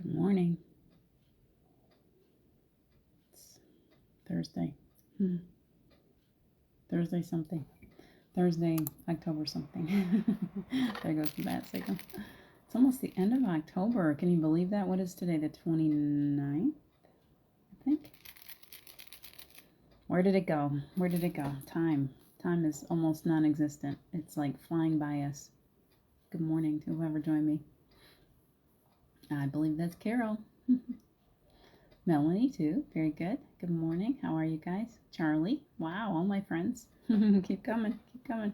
Good morning. It's Thursday. Thursday something. Thursday, October something. There goes the bat signal. It's almost the end of October. Can you believe that? What is today? The 29th, I think. Where did it go? Where did it go? Time. Time is almost non-existent. It's like flying by us. Good morning to whoever joined me. I believe that's Carol. Melanie, too. Very good. Good morning. How are you guys? Charlie. Wow, all my friends. Keep coming. Keep coming.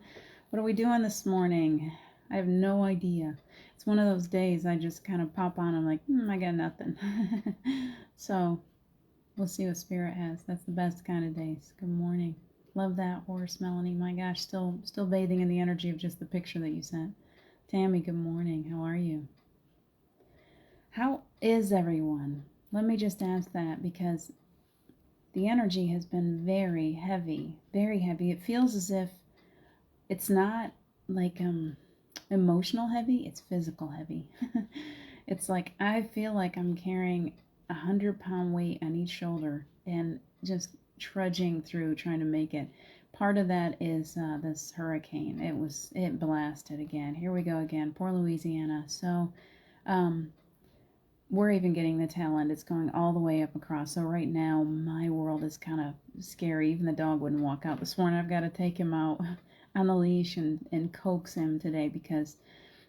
What are we doing this morning? I have no idea. It's one of those days I just kind of pop on. I'm like, I got nothing. So we'll see what Spirit has. That's the best kind of days. Good morning. Love that horse, Melanie. My gosh, still bathing in the energy of just the picture that you sent. Tammy, good morning. How are you? How is everyone? Let me just ask that because the energy has been very heavy, very heavy. It feels as if it's not like emotional heavy, it's physical heavy. It's like I feel like I'm carrying 100-pound weight on each shoulder and just trudging through trying to make it. Part of that is this hurricane. It blasted again. Here we go again. Poor Louisiana. So we're even getting the tail end. It's going all the way up across. So right now, my world is kind of scary. Even the dog wouldn't walk out this morning. I've got to take him out on the leash and coax him today because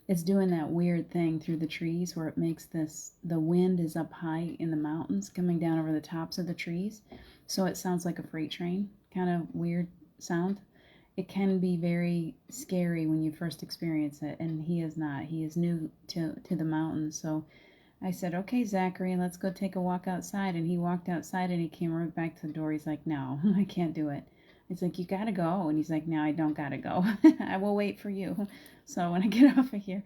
it's doing that weird thing through the trees where it makes the wind is up high in the mountains coming down over the tops of the trees. So it sounds like a freight train, kind of weird sound. It can be very scary when you first experience it, and he is not. He is new to the mountains, so I said, okay, Zachary, let's go take a walk outside. And he walked outside and he came right back to the door. He's like, no, I can't do it. It's like, you gotta go. And he's like, no, I don't gotta go. I will wait for you. So when I get off of here,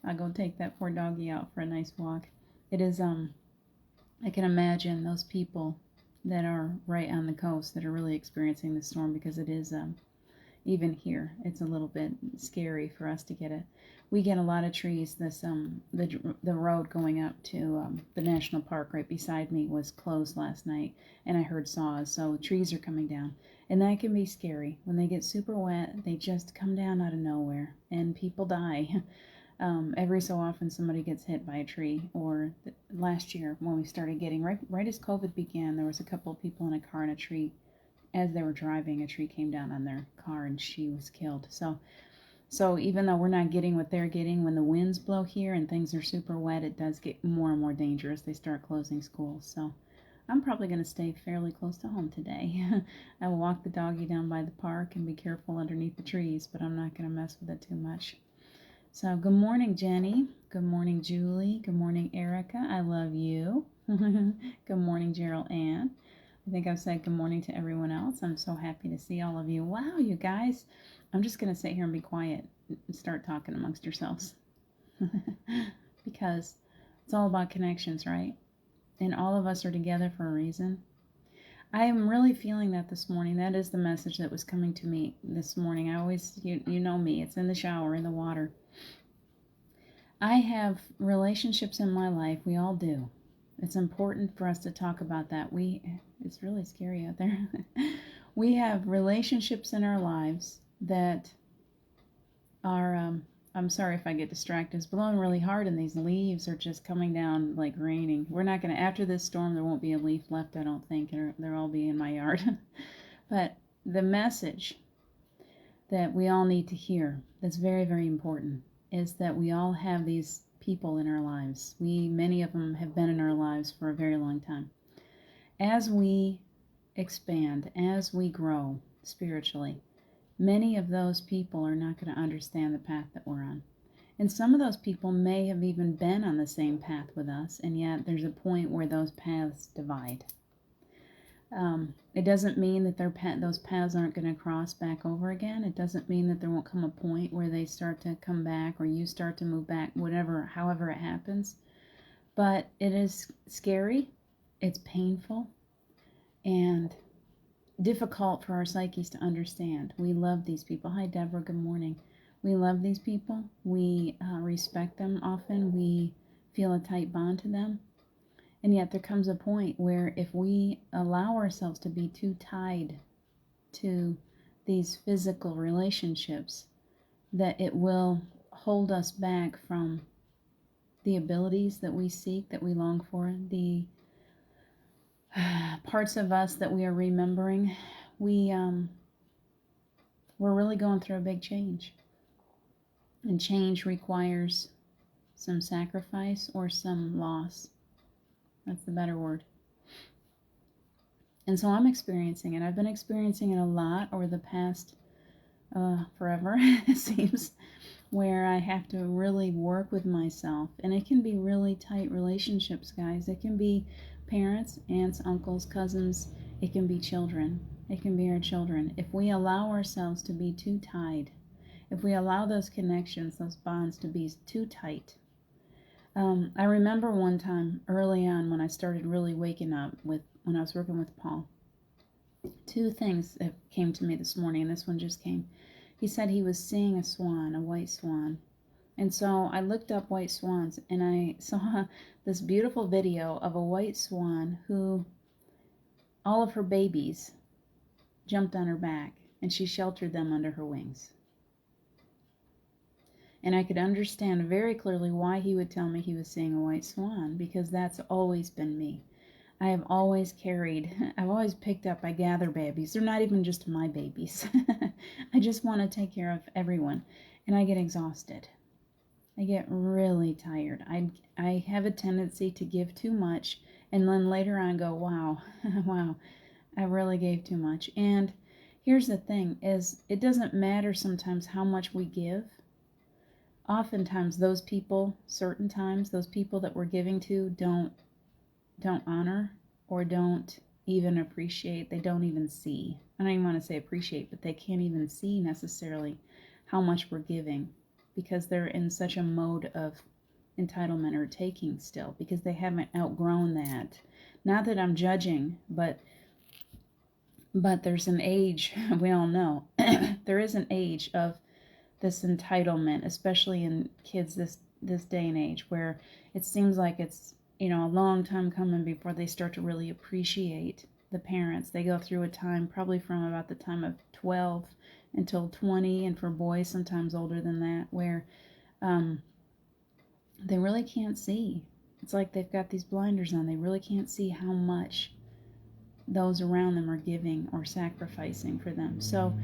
I'll go take that poor doggy out for a nice walk. It is, I can imagine those people that are right on the coast that are really experiencing the storm because it is, even here, it's a little bit scary for us to get it. We get a lot of trees. The road going up to the national park right beside me was closed last night, and I heard saws. So trees are coming down, and that can be scary. When they get super wet, they just come down out of nowhere, and people die. Every so often, somebody gets hit by a tree. Or last year, when we started getting right as COVID began, there was a couple of people in a car and a tree. As they were driving, a tree came down on their car and she was killed. So even though we're not getting what they're getting, when the winds blow here and things are super wet, it does get more and more dangerous. They start closing schools. So I'm probably going to stay fairly close to home today. I will walk the doggy down by the park and be careful underneath the trees, but I'm not going to mess with it too much. So good morning, Jenny. Good morning, Julie. Good morning, Erica. I love you. Good morning, Gerald Ann. I think I've said good morning to everyone else. I'm so happy to see all of you. Wow, you guys. I'm just going to sit here and be quiet and start talking amongst yourselves. Because it's all about connections, right? And all of us are together for a reason. I am really feeling that this morning. That is the message that was coming to me this morning. I always, you know me, it's in the shower, in the water. I have relationships in my life. We all do. It's important for us to talk about that. It's really scary out there. We have relationships in our lives that are, I'm sorry if I get distracted. It's blowing really hard and these leaves are just coming down like raining. We're not going to, after this storm, there won't be a leaf left, I don't think. They'll all be in my yard. But the message that we all need to hear, that's very, very important, is that we all have these people in our lives. Many of them have been in our lives for a very long time. As we expand, as we grow spiritually, many of those people are not going to understand the path that we're on. And some of those people may have even been on the same path with us, and yet there's a point where those paths divide. It doesn't mean that those paths aren't going to cross back over again. It doesn't mean that there won't come a point where they start to come back or you start to move back, however it happens. But it is scary, it's painful, and difficult for our psyches to understand. We love these people. Hi, Deborah. Good morning. We love these people. We respect them often. We feel a tight bond to them. And yet there comes a point where if we allow ourselves to be too tied to these physical relationships, that it will hold us back from the abilities that we seek, that we long for, the parts of us that we are remembering. We're really going through a big change. And change requires some sacrifice or some loss. That's the better word. And so I'm experiencing it. I've been experiencing it a lot over the past forever, it seems, where I have to really work with myself. And it can be really tight relationships, guys. It can be parents, aunts, uncles, cousins. It can be children. It can be our children. If we allow ourselves to be too tied, if we allow those connections, those bonds to be too tight. I remember one time early on when I started really waking up when I was working with Paul. Two things that came to me this morning, and this one just came. He said he was seeing a swan, a white swan. And so I looked up white swans, and I saw this beautiful video of a white swan who, all of her babies jumped on her back, and she sheltered them under her wings. And I could understand very clearly why he would tell me he was seeing a white swan, because that's always been me. I have always I've always picked up, I gather babies. They're not even just my babies. I just want to take care of everyone. And I get exhausted. I get really tired. I have a tendency to give too much, and then later on go, wow, wow, I really gave too much. And here's the thing, is it doesn't matter sometimes how much we give. Oftentimes those people, certain times, those people that we're giving to don't honor or don't even appreciate. They don't even see. I don't even want to say appreciate, but they can't even see necessarily how much we're giving, because they're in such a mode of entitlement or taking still, because they haven't outgrown that. Not that I'm judging, but there's an age, we all know, there is an age of this entitlement, especially in kids this day and age, where it seems like it's, a long time coming before they start to really appreciate the parents. They go through a time probably from about the time of 12 until 20, and for boys sometimes older than that, where they really can't see. It's like they've got these blinders on. They really can't see how much those around them are giving or sacrificing for them. So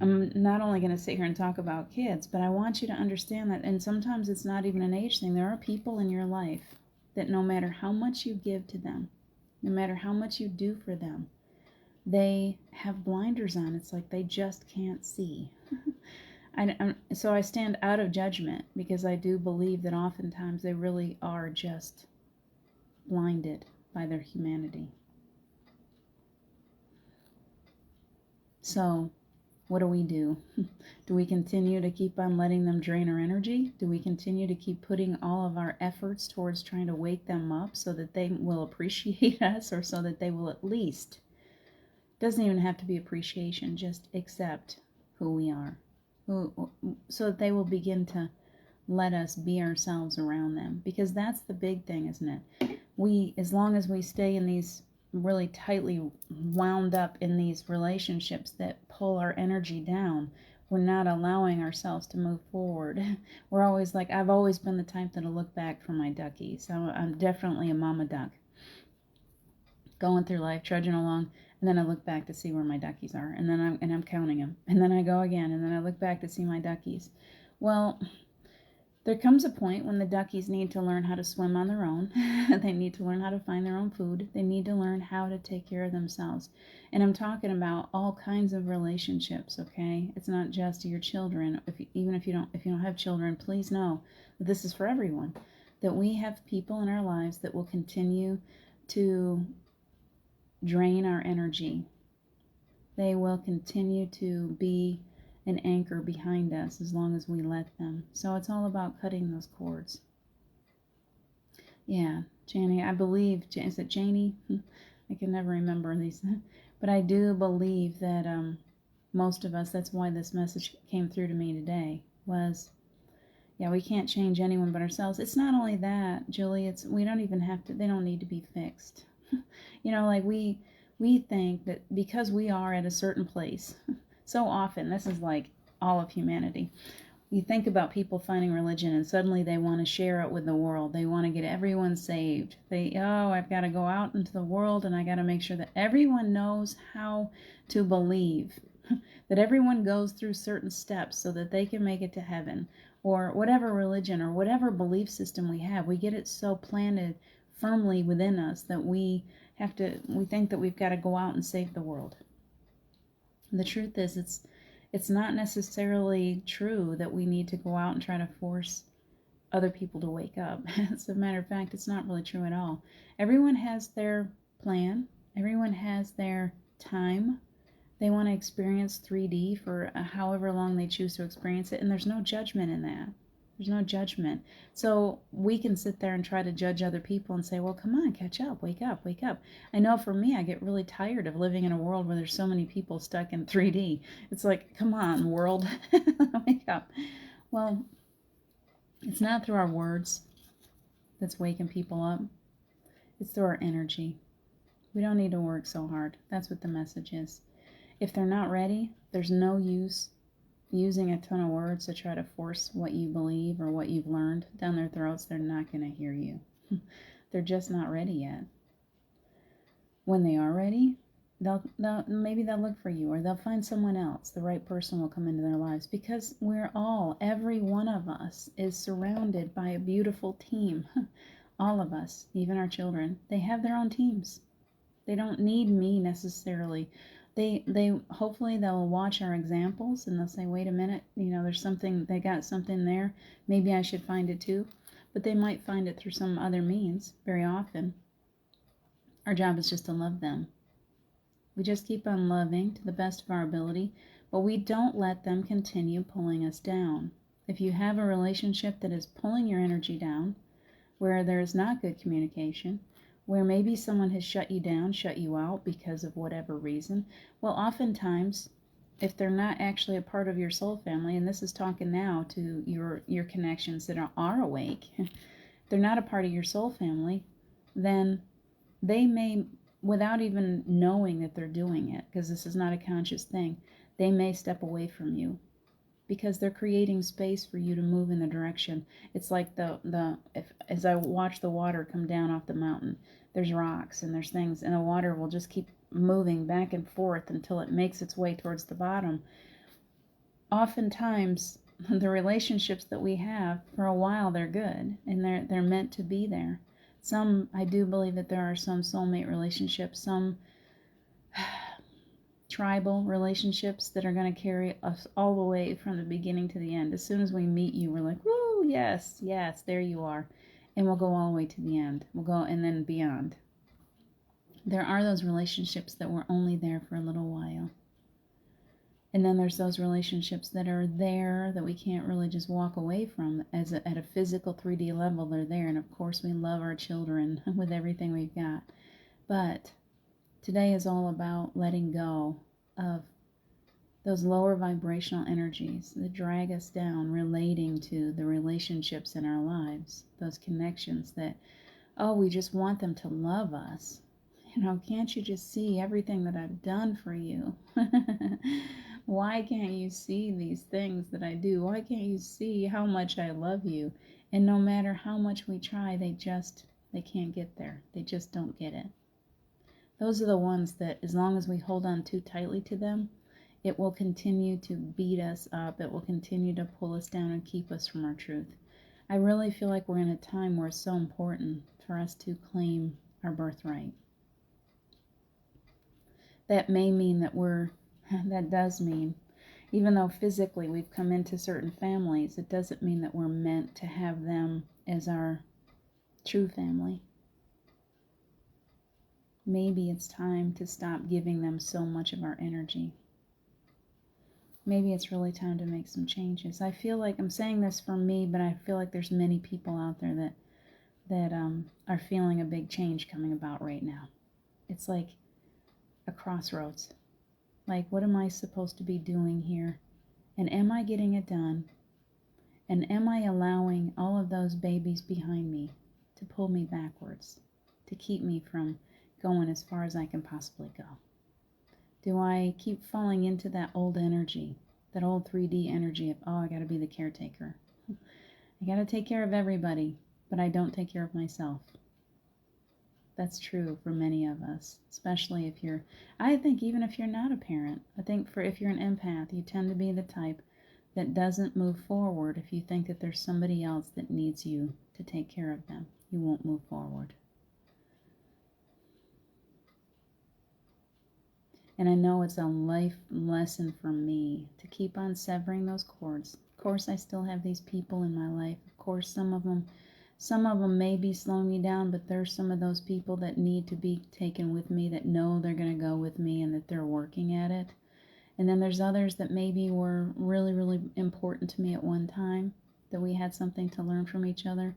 I'm not only going to sit here and talk about kids, but I want you to understand that, and sometimes it's not even an age thing. There are people in your life that no matter how much you give to them, no matter how much you do for them, they have blinders on. It's like they just can't see. So I stand out of judgment, because I do believe that oftentimes they really are just blinded by their humanity. So what do? Do we continue to keep on letting them drain our energy? Do we continue to keep putting all of our efforts towards trying to wake them up so that they will appreciate us, or so that they will at least, doesn't even have to be appreciation, just accept who we are, so that they will begin to let us be ourselves around them? Because that's the big thing, isn't it? As long as we stay in these really tightly wound up in these relationships that pull our energy down, we're not allowing ourselves to move forward. We're always like, I've always been the type that'll look back for my duckies. I'm definitely a mama duck, going through life, trudging along, and then I look back to see where my duckies are, and then I'm counting them, and then I go again, and then I look back to see my duckies. Well, there comes a point when the duckies need to learn how to swim on their own. They need to learn how to find their own food. They need to learn how to take care of themselves. And I'm talking about all kinds of relationships, okay? It's not just your children. Even if you don't have children, please know that this is for everyone. That we have people in our lives that will continue to drain our energy. They will continue to be an anchor behind us as long as we let them. So it's all about cutting those cords. Yeah, Janie, I believe, is it Janie? I can never remember these. But I do believe that most of us, that's why this message came through to me today, was Yeah, we can't change anyone but ourselves. It's not only that, Julie, it's we don't even have to, they don't need to be fixed. Like we think that because we are at a certain place, so often, this is like all of humanity. You think about people finding religion and suddenly they want to share it with the world. They want to get everyone saved. I've got to go out into the world and I got to make sure that everyone knows how to believe, that everyone goes through certain steps so that they can make it to heaven, or whatever religion or whatever belief system we have. We get it so planted firmly within us that we think that we've got to go out and save the world. And the truth is, it's not necessarily true that we need to go out and try to force other people to wake up. As a matter of fact, it's not really true at all. Everyone has their plan. Everyone has their time. They want to experience 3D for however long they choose to experience it, and there's no judgment in that. There's no judgment. So we can sit there and try to judge other people and say, well, come on, catch up, wake up, wake up. I know for me, I get really tired of living in a world where there's so many people stuck in 3D. It's like, come on, world, wake up. Well, it's not through our words that's waking people up. It's through our energy. We don't need to work so hard. That's what the message is. If they're not ready, there's no use using a ton of words to try to force what you believe or what you've learned down their throats. They're not going to hear you. They're just not ready yet. When they are ready, maybe they'll look for you, or they'll find someone else. The right person will come into their lives, because every one of us is surrounded by a beautiful team. All of us, even our children, they have their own teams. They don't need me necessarily. They hopefully they'll watch our examples and they'll say, wait a minute, there's something, they got something there. Maybe I should find it too. But they might find it through some other means. Very often, our job is just to love them. We just keep on loving to the best of our ability, but we don't let them continue pulling us down. If you have a relationship that is pulling your energy down, where there is not good communication, where maybe someone has shut you down, shut you out because of whatever reason, well, oftentimes, if they're not actually a part of your soul family, and this is talking now to your connections that are awake, if they're not a part of your soul family, then they may, without even knowing that they're doing it, because this is not a conscious thing, they may step away from you, because they're creating space for you to move in the direction. It's like as I watch the water come down off the mountain, there's rocks and there's things, and the water will just keep moving back and forth until it makes its way towards the bottom. Oftentimes, the relationships that we have, for a while, they're good, and they're meant to be there. I do believe that there are some soulmate relationships, some tribal relationships that are going to carry us all the way from the beginning to the end. As soon as we meet you, we're like, woo, yes, yes, there you are. And we'll go all the way to the end. We'll go and then beyond. There are those relationships that were only there for a little while. And then there's those relationships that are there that we can't really just walk away from. At a physical 3D level, they're there. And of course, we love our children with everything we've got. But today is all about letting go of those lower vibrational energies that drag us down, relating to the relationships in our lives, those connections that, we just want them to love us. Can't you just see everything that I've done for you? Why can't you see these things that I do? Why can't you see how much I love you? And no matter how much we try, they can't get there. They just don't get it. Those are the ones that, as long as we hold on too tightly to them, it will continue to beat us up. It will continue to pull us down and keep us from our truth. I really feel like we're in a time where it's so important for us to claim our birthright. That may mean that does mean, even though physically we've come into certain families, it doesn't mean that we're meant to have them as our true family. Maybe it's time to stop giving them so much of our energy. Maybe it's really time to make some changes. I feel like I'm saying this for me, but I feel like there's many people out there that are feeling a big change coming about right now. It's like a crossroads. Like, what am I supposed to be doing here? And am I getting it done? And am I allowing all of those babies behind me to pull me backwards, to keep me from going as far as I can possibly go? Do I keep falling into that old energy, that old 3D energy of, oh, I got to be the caretaker. I got to take care of everybody, but I don't take care of myself. That's true for many of us, especially if you're, I think even if you're not a parent, I think if you're an empath, you tend to be the type that doesn't move forward if you think that there's somebody else that needs you to take care of them. You won't move forward. And I know it's a life lesson for me to keep on severing those cords. Of course, I still have these people in my life. Of course, some of them may be slowing me down, but there's some of those people that need to be taken with me, that know they're going to go with me and that they're working at it. And then there's others that maybe were really, really important to me at one time, that we had something to learn from each other.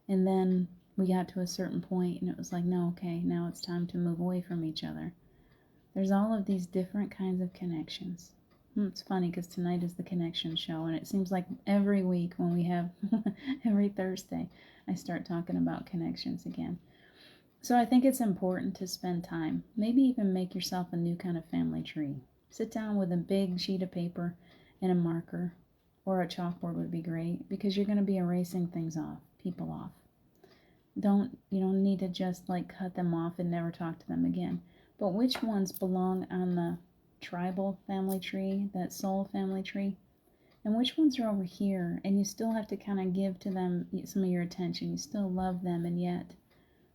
And then we got to a certain point and it was like, no, okay, now it's time to move away from each other. There's all of these different kinds of connections. It's funny because tonight is the connection show, and it seems like every week when we have, every Thursday, I start talking about connections again. So I think it's important to spend time, maybe even make yourself a new kind of family tree. Sit down with a big sheet of paper and a marker, or a chalkboard would be great, because you're going to be erasing things off, people off. You don't need to just like cut them off and never talk to them again. But which ones belong on the tribal family tree, that soul family tree? And which ones are over here? And you still have to kind of give to them some of your attention. You still love them, and yet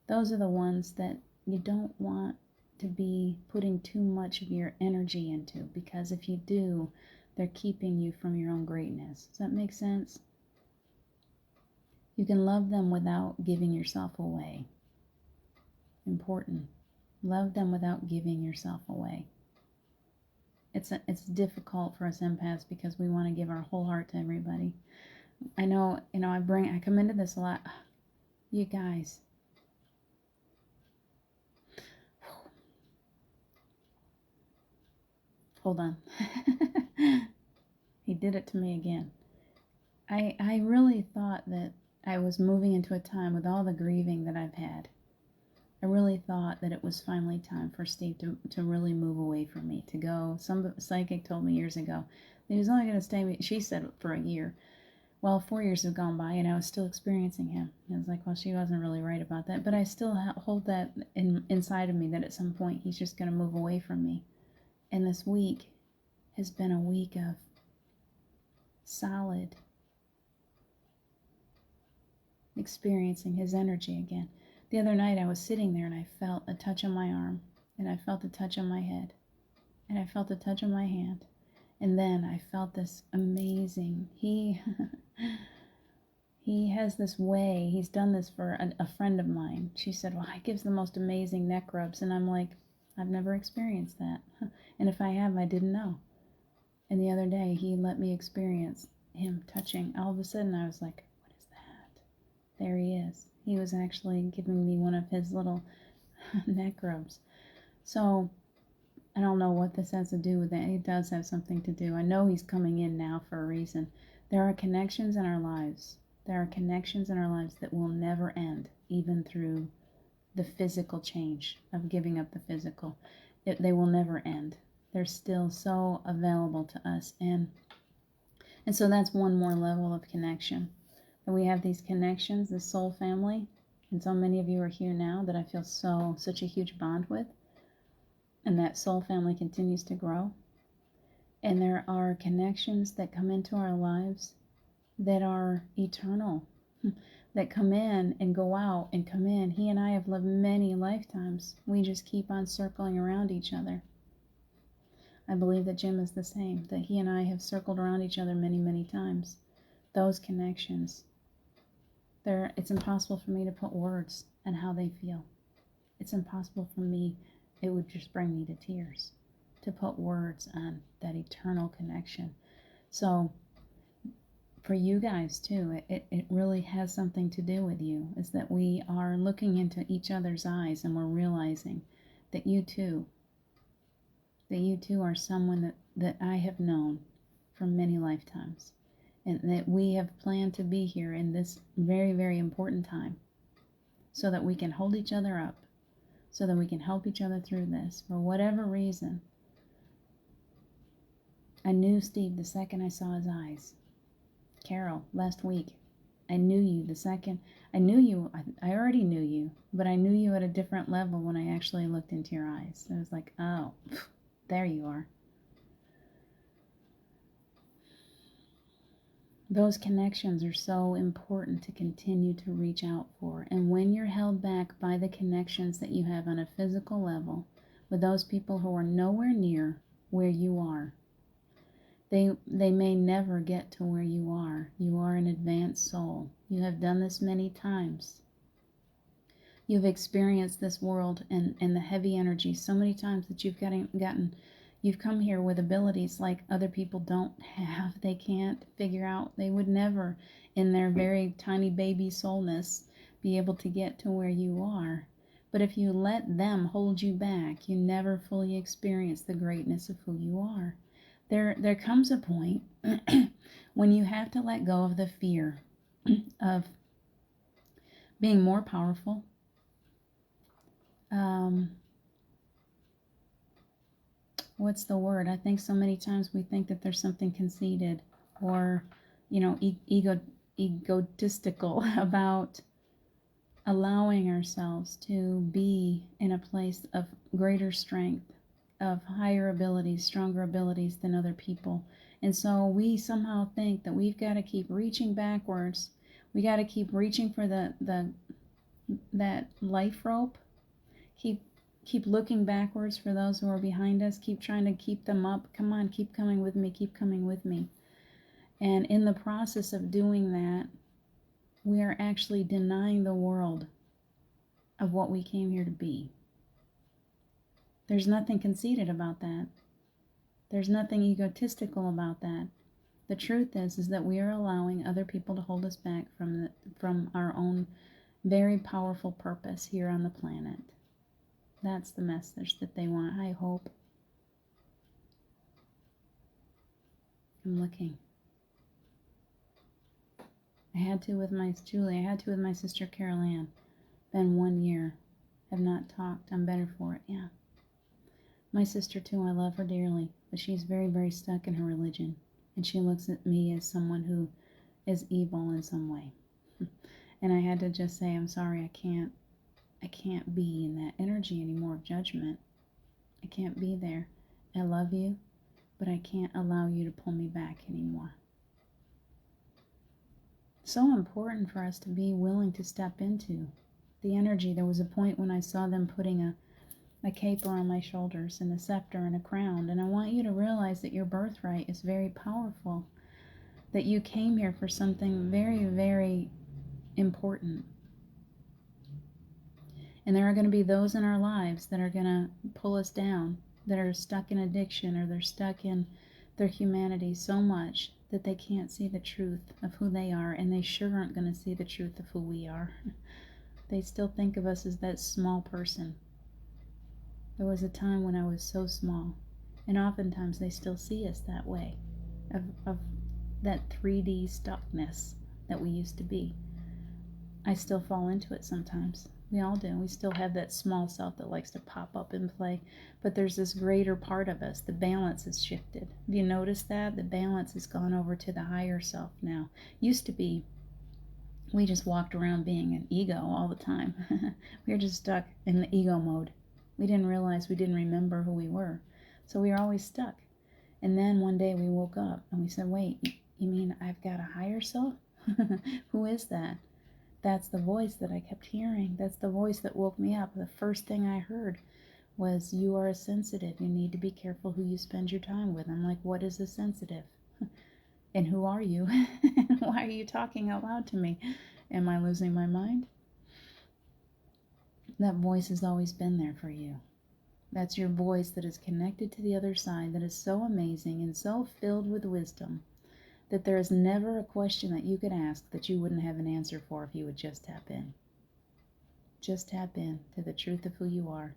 those are the ones that you don't want to be putting too much of your energy into, because if you do, they're keeping you from your own greatness. Does that make sense? You can love them without giving yourself away. Important. Love them without giving yourself away. It's difficult for us empaths because we want to give our whole heart to everybody. I know, I come into this a lot. You guys. Hold on. He did it to me again. I really thought that I was moving into a time with all the grieving that I've had. I really thought that it was finally time for Steve to really move away from me, to go. Some psychic told me years ago that he was only going to stay, she said, for a year. Well, 4 years have gone by and I was still experiencing him. I was like, well, she wasn't really right about that. But I still hold that inside of me, that at some point he's just going to move away from me. And this week has been a week of solid experiencing his energy again. The other night I was sitting there and I felt a touch on my arm, and I felt a touch on my head, and I felt a touch on my hand, and then I felt this amazing, he has this way, he's done this for a friend of mine. She said, well, he gives the most amazing neck rubs, and I'm like, I've never experienced that, and if I have, I didn't know. And the other day he let me experience him touching. All of a sudden I was like, what is that? There he is. He was actually giving me one of his little neck rubs. So I don't know what this has to do with it. It does have something to do. I know he's coming in now for a reason. There are connections in our lives. There are connections in our lives that will never end, even through the physical change of giving up the physical. They will never end. They're still so available to us. And so that's one more level of connection. And we have these connections, this soul family, and so many of you are here now that I feel such a huge bond with, and that soul family continues to grow. And there are connections that come into our lives that are eternal, that come in and go out and come in. He and I have lived many lifetimes. We just keep on circling around each other. I believe that Jim is the same, that he and I have circled around each other many, many times. Those connections, it's impossible for me to put words on how they feel. It's impossible for me. It would just bring me to tears to put words on that eternal connection. So for you guys too, it really has something to do with you, is that we are looking into each other's eyes and we're realizing that you too are someone that I have known for many lifetimes. and that we have planned to be here in this very, very important time so that we can hold each other up, so that we can help each other through this. For whatever reason, I knew Steve the second I saw his eyes. Carol, last week, I knew you the second. I knew you. I already knew you, but I knew you at a different level when I actually looked into your eyes. I was like, oh, there you are. Those connections are so important to continue to reach out for. And when you're held back by the connections that you have on a physical level with those people who are nowhere near where you are, they may never get to where you are. You are an advanced soul. You have done this many times. You've experienced this world and the heavy energy so many times that you've come here with abilities like other people don't have. They can't figure out. They would never, in their very tiny baby soulness, be able to get to where you are. But if you let them hold you back, you never fully experience the greatness of who you are. There comes a point when you have to let go of the fear of being more powerful. What's the word? I think so many times we think that there's something conceited or, egotistical about allowing ourselves to be in a place of greater strength, of higher abilities, stronger abilities than other people. And so we somehow think that we've got to keep reaching backwards. We got to keep reaching for that life rope. Keep looking backwards for those who are behind us. Keep trying to keep them up. Come on, keep coming with me. Keep coming with me. And in the process of doing that, we are actually denying the world of what we came here to be. There's nothing conceited about that. There's nothing egotistical about that. The truth is that we are allowing other people to hold us back from our own very powerful purpose here on the planet. That's the message that they want, I hope. I'm looking. I had to with my sister Carol Ann. Been 1 year. Have not talked. I'm better for it, yeah. My sister too, I love her dearly, but she's very, very stuck in her religion. And she looks at me as someone who is evil in some way. And I had to just say, I'm sorry, I can't be in that energy anymore of judgment. I can't be there. I love you, but I can't allow you to pull me back anymore. So important for us to be willing to step into the energy. There was a point when I saw them putting a cape around my shoulders and a scepter and a crown. And I want you to realize that your birthright is very powerful, that you came here for something very, very important. And there are going to be those in our lives that are going to pull us down, that are stuck in addiction, or they're stuck in their humanity so much that they can't see the truth of who they are, and they sure aren't going to see the truth of who we are. They still think of us as that small person. There was a time when I was so small, and oftentimes they still see us that way, of that 3D stuckness that we used to be. I still fall into it sometimes. We all do. We still have that small self that likes to pop up and play, but there's this greater part of us. The balance has shifted. Have you noticed that? The balance has gone over to the higher self now. Used to be, we just walked around being an ego all the time. We were just stuck in the ego mode. We didn't realize, we didn't remember who we were. So we were always stuck. And then one day we woke up and we said, wait, you mean I've got a higher self? Who is that? That's the voice that I kept hearing. That's the voice that woke me up. The first thing I heard was, you are a sensitive. You need to be careful who you spend your time with. I'm like, what is a sensitive? And who are you? Why are you talking out loud to me? Am I losing my mind? That voice has always been there for you. That's your voice that is connected to the other side, that is so amazing and so filled with wisdom that there is never a question that you could ask that you wouldn't have an answer for if you would just tap in. Just tap in to the truth of who you are.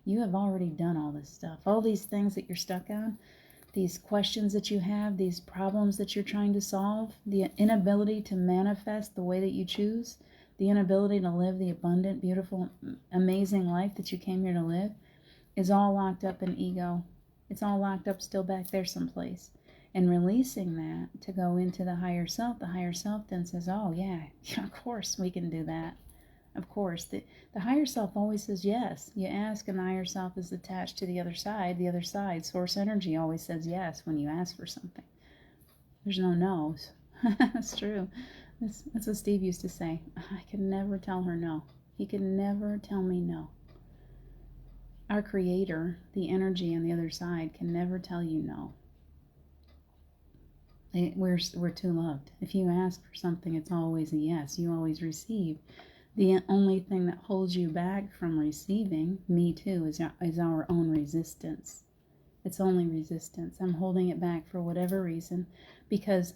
You have already done all this stuff. All these things that you're stuck on, these questions that you have, these problems that you're trying to solve, the inability to manifest the way that you choose, the inability to live the abundant, beautiful, amazing life that you came here to live, is all locked up in ego. It's all locked up still back there someplace. And releasing that to go into the higher self then says, oh yeah, of course we can do that. Of course, the higher self always says yes. You ask and the higher self is attached to the other side. The other side, source energy, always says yes when you ask for something. There's no no's. That's true. That's what Steve used to say. I could never tell her no. He could never tell me no. Our creator, the energy on the other side, can never tell you no. We're too loved. If you ask for something, it's always a yes. You always receive. The only thing that holds you back from receiving, me too, is our own resistance. It's only resistance. I'm holding it back for whatever reason because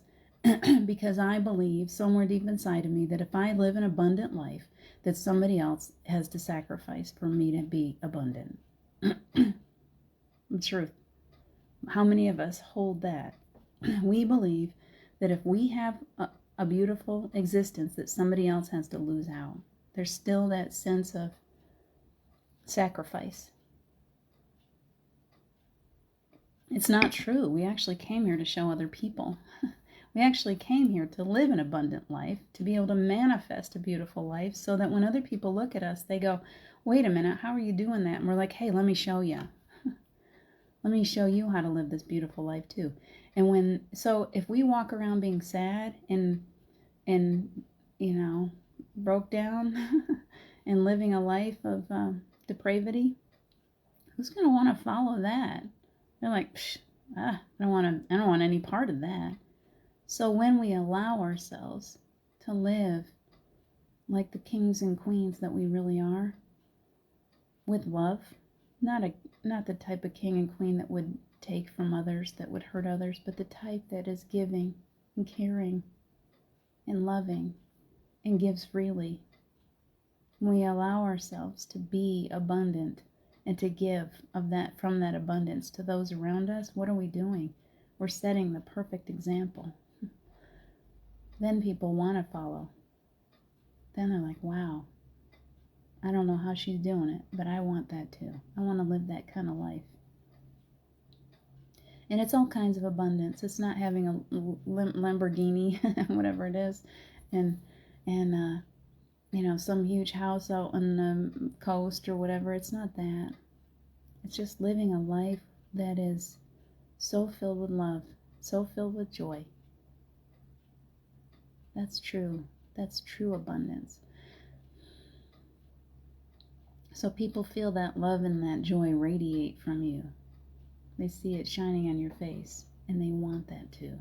because I believe somewhere deep inside of me that if I live an abundant life, that somebody else has to sacrifice for me to be abundant. The truth. How many of us hold that? We believe that if we have a beautiful existence, that somebody else has to lose out. There's still that sense of sacrifice. It's not true. We actually came here to show other people. We actually came here to live an abundant life, to be able to manifest a beautiful life, so that when other people look at us, they go, wait a minute, how are you doing that? And we're like, hey, let me show you. Let me show you how to live this beautiful life too. And so if we walk around being sad and broke down and living a life of depravity, who's going to want to follow that? They're like, I don't want any part of that. So when we allow ourselves to live like the kings and queens that we really are, with love, not the type of king and queen that would take from others, that would hurt others, but the type that is giving and caring and loving and gives freely. We allow ourselves to be abundant and to give from that abundance to those around us. What are we doing? We're setting the perfect example. Then people want to follow. Then they're like, wow, I don't know how she's doing it, but I want that too. I want to live that kind of life. And it's all kinds of abundance. It's not having a Lamborghini, whatever it is, and some huge house out on the coast or whatever. It's not that. It's just living a life that is so filled with love, so filled with joy. That's true. That's true abundance. So people feel that love and that joy radiate from you. They see it shining on your face, and they want that too.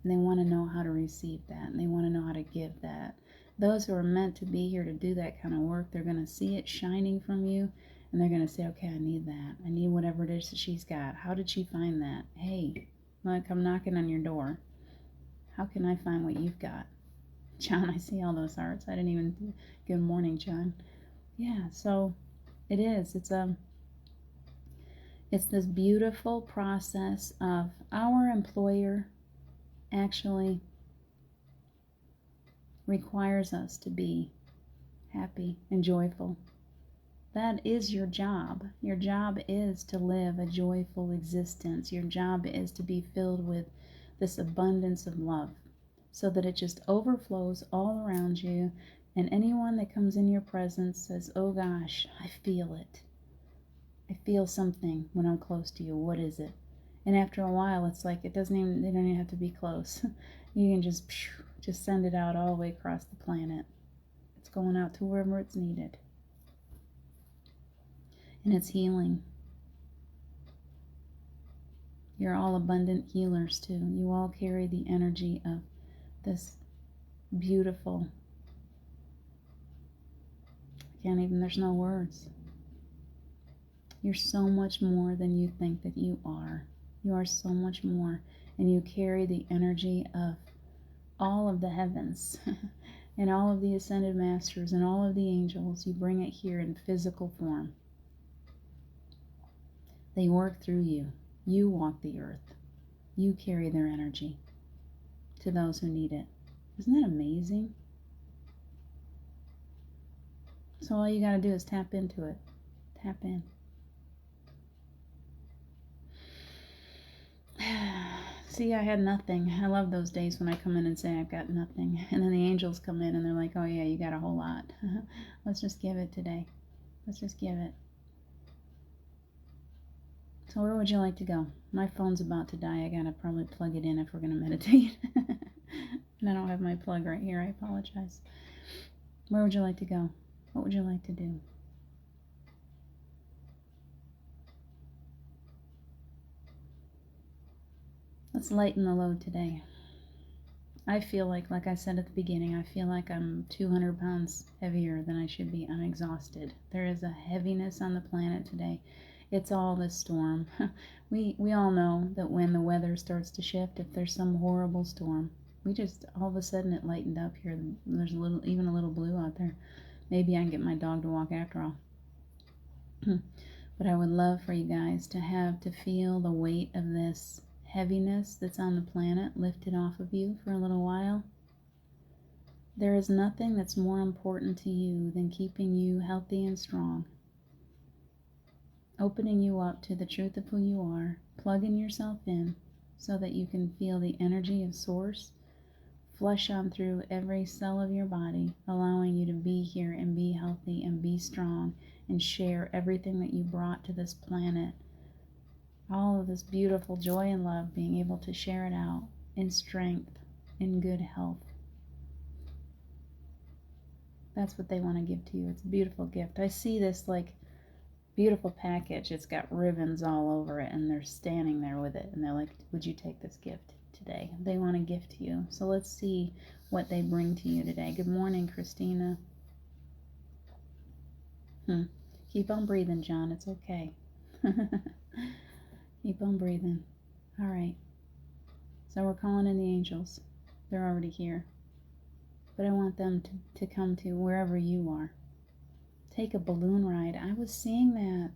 And they want to know how to receive that, and they want to know how to give that. Those who are meant to be here to do that kind of work, they're going to see it shining from you, and they're going to say, okay, I need that. I need whatever it is that she's got. How did she find that? Hey, look, I'm knocking on your door. How can I find what you've got? John, I see all those hearts. I didn't even... Good morning, John. Yeah, so it is. It's this beautiful process of our employer actually requires us to be happy and joyful. That is your job. Your job is to live a joyful existence. Your job is to be filled with this abundance of love so that it just overflows all around you, and anyone that comes in your presence says, oh gosh, I feel it. I feel something when I'm close to you. What is it? And after a while, it's like they don't even have to be close. You can just send it out all the way across the planet. It's going out to wherever it's needed. And it's healing. You're all abundant healers too. You all carry the energy of this beautiful, there's no words. You're so much more than you think that you are. You are so much more. And you carry the energy of all of the heavens and all of the ascended masters and all of the angels. You bring it here in physical form. They work through you. You walk the earth. You carry their energy to those who need it. Isn't that amazing? So all you got to do is tap into it. Tap in. See, I had nothing. I love those days when I come in and say I've got nothing. And then the angels come in and they're like, oh yeah, you got a whole lot. Let's just give it today. Let's just give it. So where would you like to go? My phone's about to die. I gotta probably plug it in if we're gonna meditate. And I don't have my plug right here. I apologize. Where would you like to go? What would you like to do? Let's lighten the load today. I feel like I said at the beginning, I feel like I'm 200 pounds heavier than I should be. I'm exhausted. There is a heaviness on the planet today. It's all this storm. We all know that when the weather starts to shift, if there's some horrible storm, we just, all of a sudden it lightened up here. There's even a little blue out there. Maybe I can get my dog to walk after all. But I would love for you guys to feel the weight of this heaviness that's on the planet lifted off of you for a little while. There is nothing that's more important to you than keeping you healthy and strong, opening you up to the truth of who you are, plugging yourself in so that you can feel the energy of Source flush on through every cell of your body, allowing you to be here and be healthy and be strong and share everything that you brought to this planet. All of this beautiful joy and love, being able to share it out in strength, in good health. That's what they want to give to you. It's a beautiful gift. I see this like beautiful package. It's got ribbons all over it, and they're standing there with it, and they're like, would you take this gift today? They want to gift to you. So let's see what they bring to you today. Good morning, Christina. Keep on breathing, John. It's okay. Keep on breathing. All right. So we're calling in the angels. They're already here. But I want them to come to wherever you are. Take a balloon ride. I was seeing that.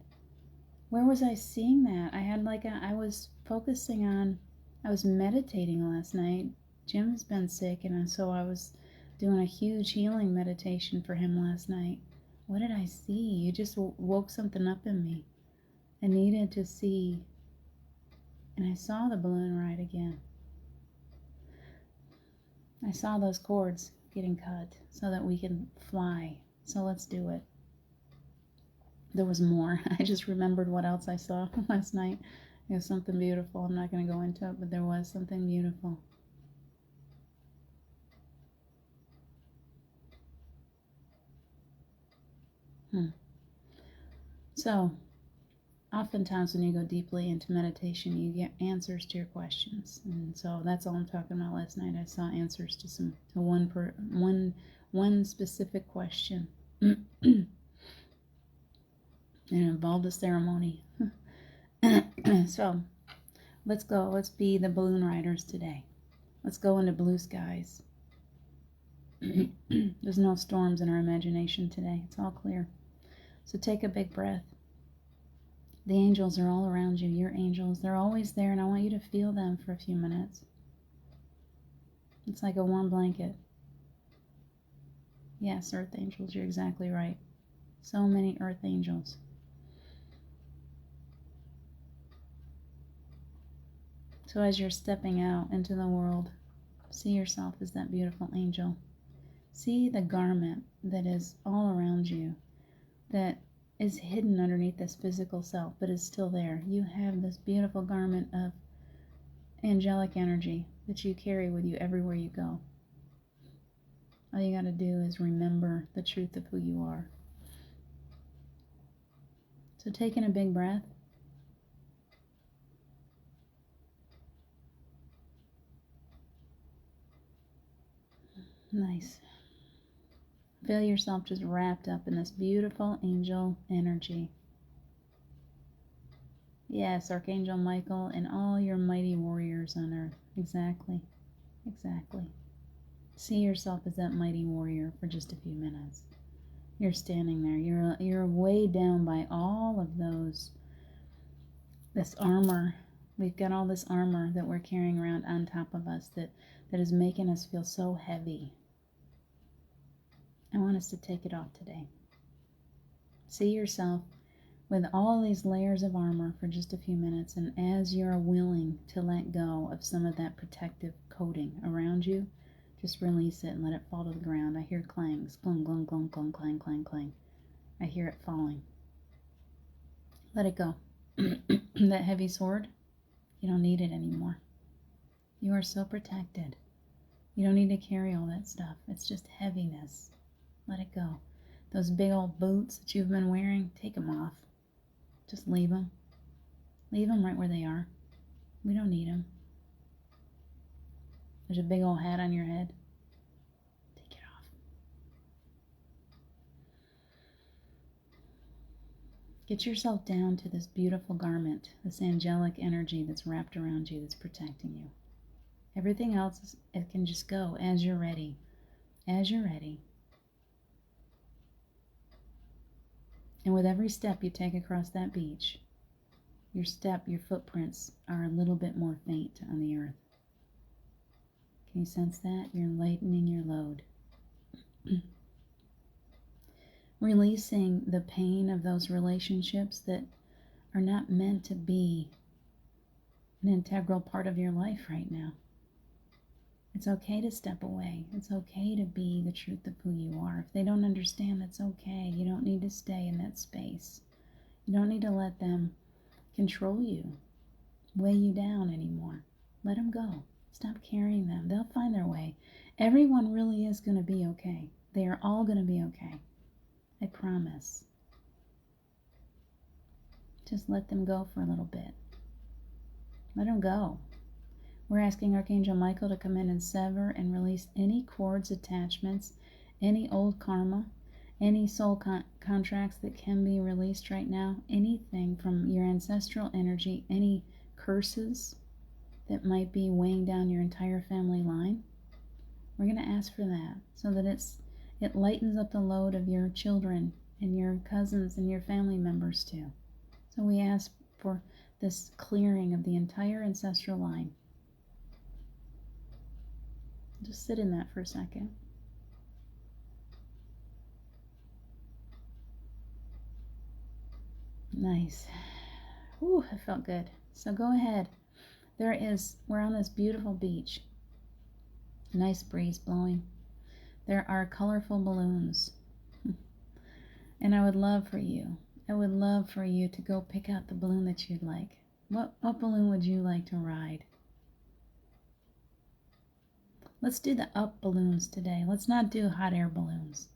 Where was I seeing that? I was focusing on, I was meditating last night. Jim's been sick, and so I was doing a huge healing meditation for him last night. What did I see? You just woke something up in me. I needed to see. And I saw the balloon ride again. I saw those cords getting cut so that we can fly. So let's do it. There was more. I just remembered what else I saw last night. It was something beautiful. I'm not going to go into it, but there was something beautiful. So, oftentimes when you go deeply into meditation, you get answers to your questions. And so that's all I'm talking about last night. I saw answers to one specific question. And it involved a ceremony. So, let's go. Let's be the balloon riders today. Let's go into blue skies. There's no storms in our imagination today. It's all clear. So take a big breath. The angels are all around you. Your angels, they're always there, and I want you to feel them for a few minutes. It's like a warm blanket. Yes, earth angels, you're exactly right. So many earth angels. So as you're stepping out into the world, see yourself as that beautiful angel. See the garment that is all around you, that is hidden underneath this physical self, but is still there. You have this beautiful garment of angelic energy that you carry with you everywhere you go. All you got to do is remember the truth of who you are. So taking a big breath. Nice. Feel yourself just wrapped up in this beautiful angel energy. Yes, Archangel Michael and all your mighty warriors on earth. Exactly. Exactly. See yourself as that mighty warrior for just a few minutes. You're standing there. You're weighed down by all of this armor We've got all this armor that we're carrying around on top of us that is making us feel so heavy. I want us to take it off today. See yourself with all these layers of armor for just a few minutes, and as you're willing to let go of some of that protective coating around you, just release it and let it fall to the ground. I hear clangs, glung, glung, glung, glung, clang, clang, clang. I hear it falling. Let it go. That heavy sword, you don't need it anymore. You are so protected. You don't need to carry all that stuff. It's just heaviness. Let it go. Those big old boots that you've been wearing, take them off. Just leave them. Leave them right where they are. We don't need them. There's a big old hat on your head. Take it off. Get yourself down to this beautiful garment, this angelic energy that's wrapped around you, that's protecting you. Everything else, it can just go as you're ready. As you're ready. And with every step you take across that beach, your footprints are a little bit more faint on the earth. Can you sense that? You're lightening your load. Releasing the pain of those relationships that are not meant to be an integral part of your life right now. It's okay to step away. It's okay to be the truth of who you are. If they don't understand, that's okay. You don't need to stay in that space. You don't need to let them control you, weigh you down anymore. Let them go. Stop carrying them. They'll find their way. Everyone really is going to be okay. They are all going to be okay. I promise. Just let them go for a little bit. Let them go. We're asking Archangel Michael to come in and sever and release any cords, attachments, any old karma, any soul contracts that can be released right now, anything from your ancestral energy, any curses that might be weighing down your entire family line. We're going to ask for that so that it lightens up the load of your children and your cousins and your family members too. So we ask for this clearing of the entire ancestral line. Just sit in that for a second. Nice. Ooh, it felt good. So go ahead. We're on this beautiful beach. Nice breeze blowing. There are colorful balloons. And I would love for you to go pick out the balloon that you'd like. What balloon would you like to ride? Let's do the up balloons today. Let's not do hot air balloons.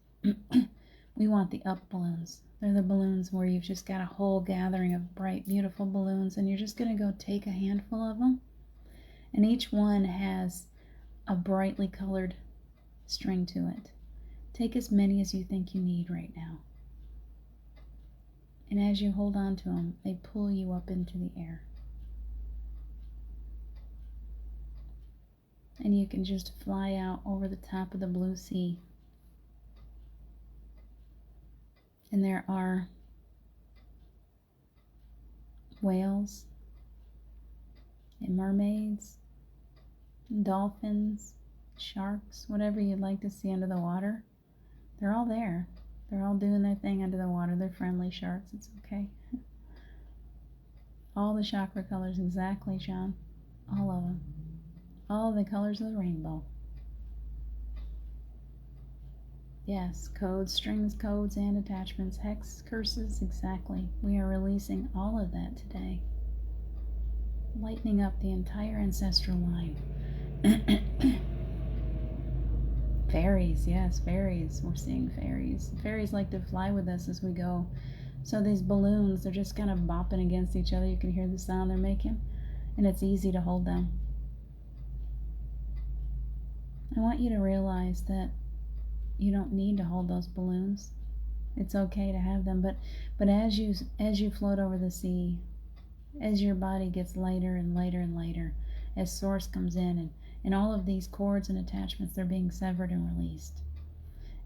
We want the up balloons. They're the balloons where you've just got a whole gathering of bright, beautiful balloons, and you're just going to go take a handful of them. And each one has a brightly colored string to it. Take as many as you think you need right now. And as you hold on to them, they pull you up into the air. And you can just fly out over the top of the blue sea. And there are whales and mermaids, and dolphins, sharks, whatever you'd like to see under the water. They're all there. They're all doing their thing under the water. They're friendly sharks. It's okay. All the chakra colors, exactly, John. All of them. All the colors of the rainbow. Yes, codes, strings, codes, and attachments, hex, curses, exactly. We are releasing all of that today. Lightening up the entire ancestral line. Fairies, yes, fairies. We're seeing fairies. Fairies like to fly with us as we go. So these balloons, they're just kind of bopping against each other. You can hear the sound they're making. And it's easy to hold them. I want you to realize that you don't need to hold those balloons. It's okay to have them, but as you float over the sea, as your body gets lighter and lighter and lighter, as source comes in and all of these cords and attachments, they're being severed and released.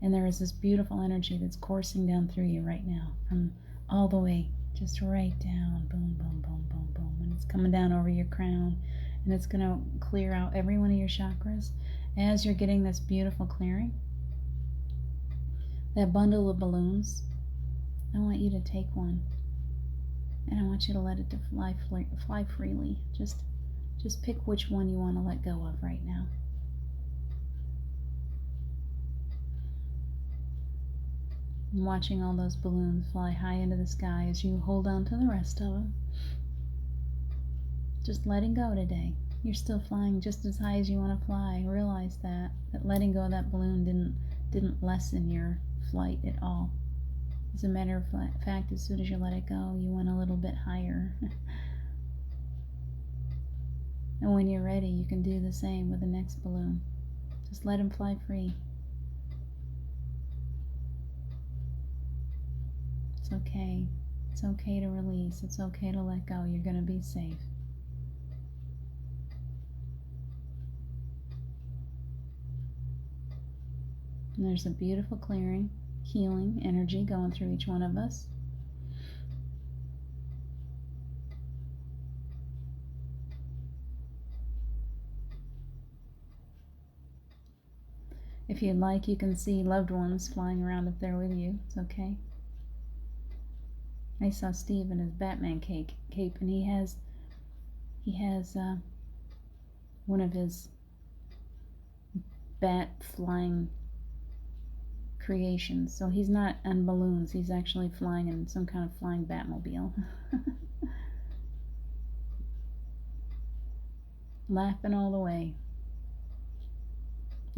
And there is this beautiful energy that's coursing down through you right now, from all the way just right down. Boom, boom, boom, boom, boom. And it's coming down over your crown. And it's going to clear out every one of your chakras. As you're getting this beautiful clearing, that bundle of balloons, I want you to take one. And I want you to let it fly freely. Just pick which one you want to let go of right now. I'm watching all those balloons fly high into the sky as you hold on to the rest of them. Just letting go today. You're still flying just as high as you want to fly. Realize that letting go of that balloon didn't lessen your flight at all. As a matter of fact, as soon as you let it go, you went a little bit higher. And when you're ready, you can do the same with the next balloon. Just let him fly free. It's okay. It's okay to release. It's okay to let go. You're going to be safe. And there's a beautiful clearing, healing energy going through each one of us. If you'd like, you can see loved ones flying around up there with you. It's okay. I saw Steve in his Batman cape, and he has one of his bat flying creations. So he's not on balloons. He's actually flying in some kind of flying Batmobile. Laughing all the way.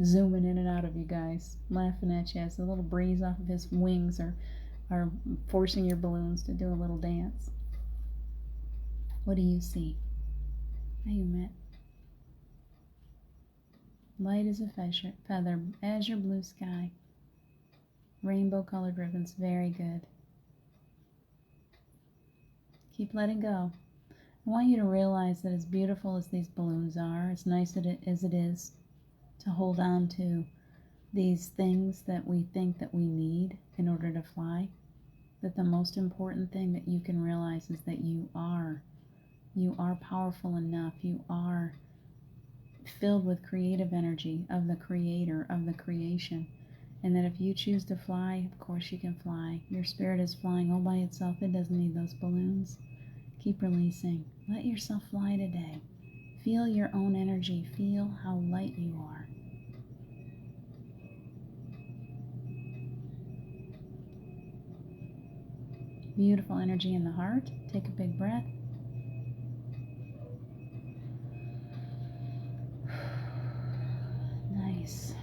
Zooming in and out of you guys. Laughing at you as the little breeze off of his wings are forcing your balloons to do a little dance. What do you see? How you met? Light as a feather, azure blue sky. Rainbow colored ribbons, very good. Keep letting go. I want you to realize that as beautiful as these balloons are, as nice as it is to hold on to these things that we think that we need in order to fly, that the most important thing that you can realize is that you are powerful enough. You are filled with creative energy of the creator, of the creation. And that if you choose to fly, of course you can fly. Your spirit is flying all by itself. It doesn't need those balloons. Keep releasing. Let yourself fly today. Feel your own energy. Feel how light you are. Beautiful energy in the heart. Take a big breath. Nice.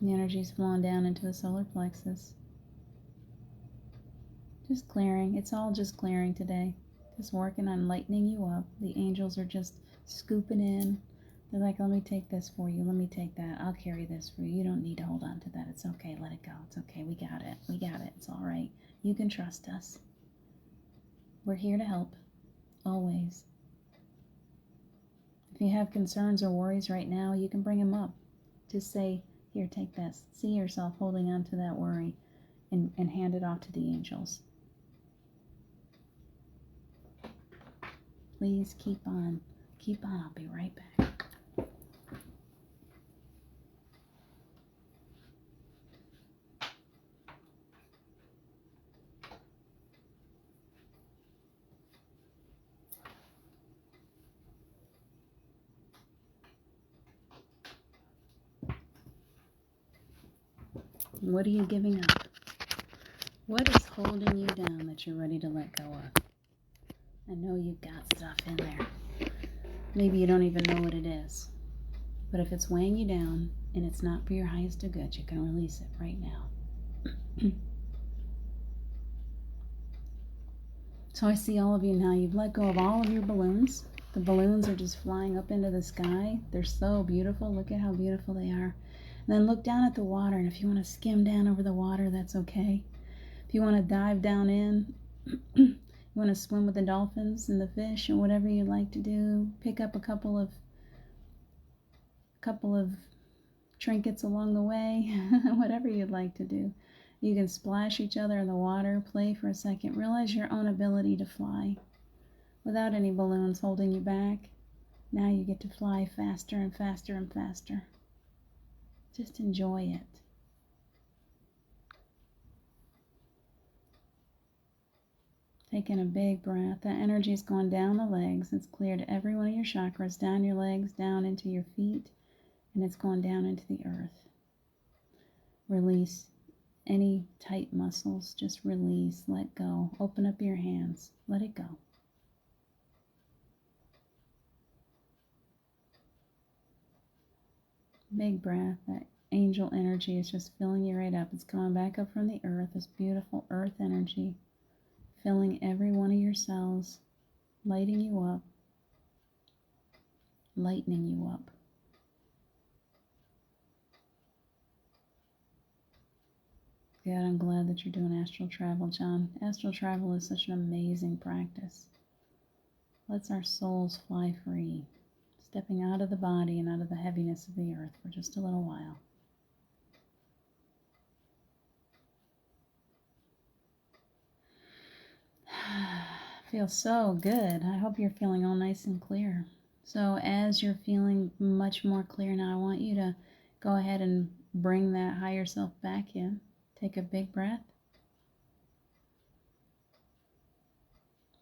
The energy is flowing down into the solar plexus. Just clearing. It's all just clearing today. Just working on lightening you up. The angels are just scooping in. They're like, let me take this for you. Let me take that. I'll carry this for you. You don't need to hold on to that. It's okay. Let it go. It's okay. We got it. We got it. It's all right. You can trust us. We're here to help. Always. If you have concerns or worries right now, you can bring them up. Just say, here, take this. See yourself holding on to that worry and hand it off to the angels. Please keep on. Keep on. I'll be right back. What are you giving up? What is holding you down that you're ready to let go of? I know you've got stuff in there. Maybe you don't even know what it is. But if it's weighing you down and it's not for your highest of good, you can release it right now. So I see all of you now. You've let go of all of your balloons. The balloons are just flying up into the sky. They're so beautiful. Look at how beautiful they are. And then look down at the water, and if you want to skim down over the water, that's okay. If you want to dive down in, you want to swim with the dolphins and the fish and whatever you like to do, pick up a couple of trinkets along the way, whatever you'd like to do. You can splash each other in the water, play for a second, realize your own ability to fly without any balloons holding you back. Now you get to fly faster and faster and faster. Just enjoy it. Taking a big breath. That energy is going down the legs. It's cleared every one of your chakras, down your legs, down into your feet, and it's going down into the earth. Release any tight muscles. Just release, let go. Open up your hands. Let it go. Big breath. That angel energy is just filling you right up. It's coming back up from the earth, this beautiful earth energy, filling every one of your cells, lighting you up, lightening you up. Good, I'm glad that you're doing astral travel, John. Astral travel is such an amazing practice. Lets our souls fly free, stepping out of the body and out of the heaviness of the earth for just a little while. Feels so good. I hope you're feeling all nice and clear. So as you're feeling much more clear now, I want you to go ahead and bring that higher self back in. Take a big breath.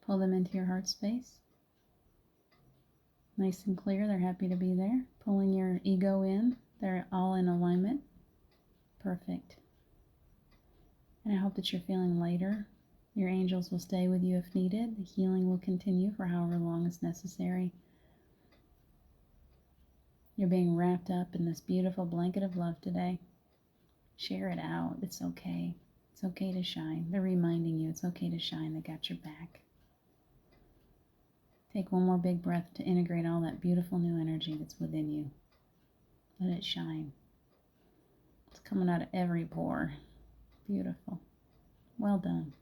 Pull them into your heart space. Nice and clear. They're happy to be there. Pulling your ego in. They're all in alignment. Perfect. And I hope that you're feeling lighter. Your angels will stay with you if needed. The healing will continue for however long is necessary. You're being wrapped up in this beautiful blanket of love today. Share it out. It's okay. It's okay to shine. They're reminding you it's okay to shine. They got your back. Take one more big breath to integrate all that beautiful new energy that's within you. Let it shine. It's coming out of every pore. Beautiful. Well done.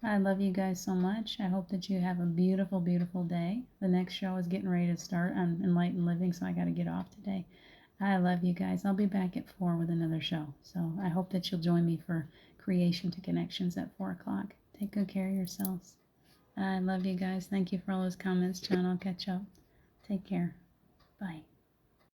I love you guys so much. I hope that you have a beautiful, beautiful day. The next show is getting ready to start on Enlightened Living, so I got to get off today. I love you guys. I'll be back at 4 with another show. So I hope that you'll join me for Creation to Connections at 4 o'clock. Take good care of yourselves. I love you guys. Thank you for all those comments, John. I'll catch up. Take care. Bye.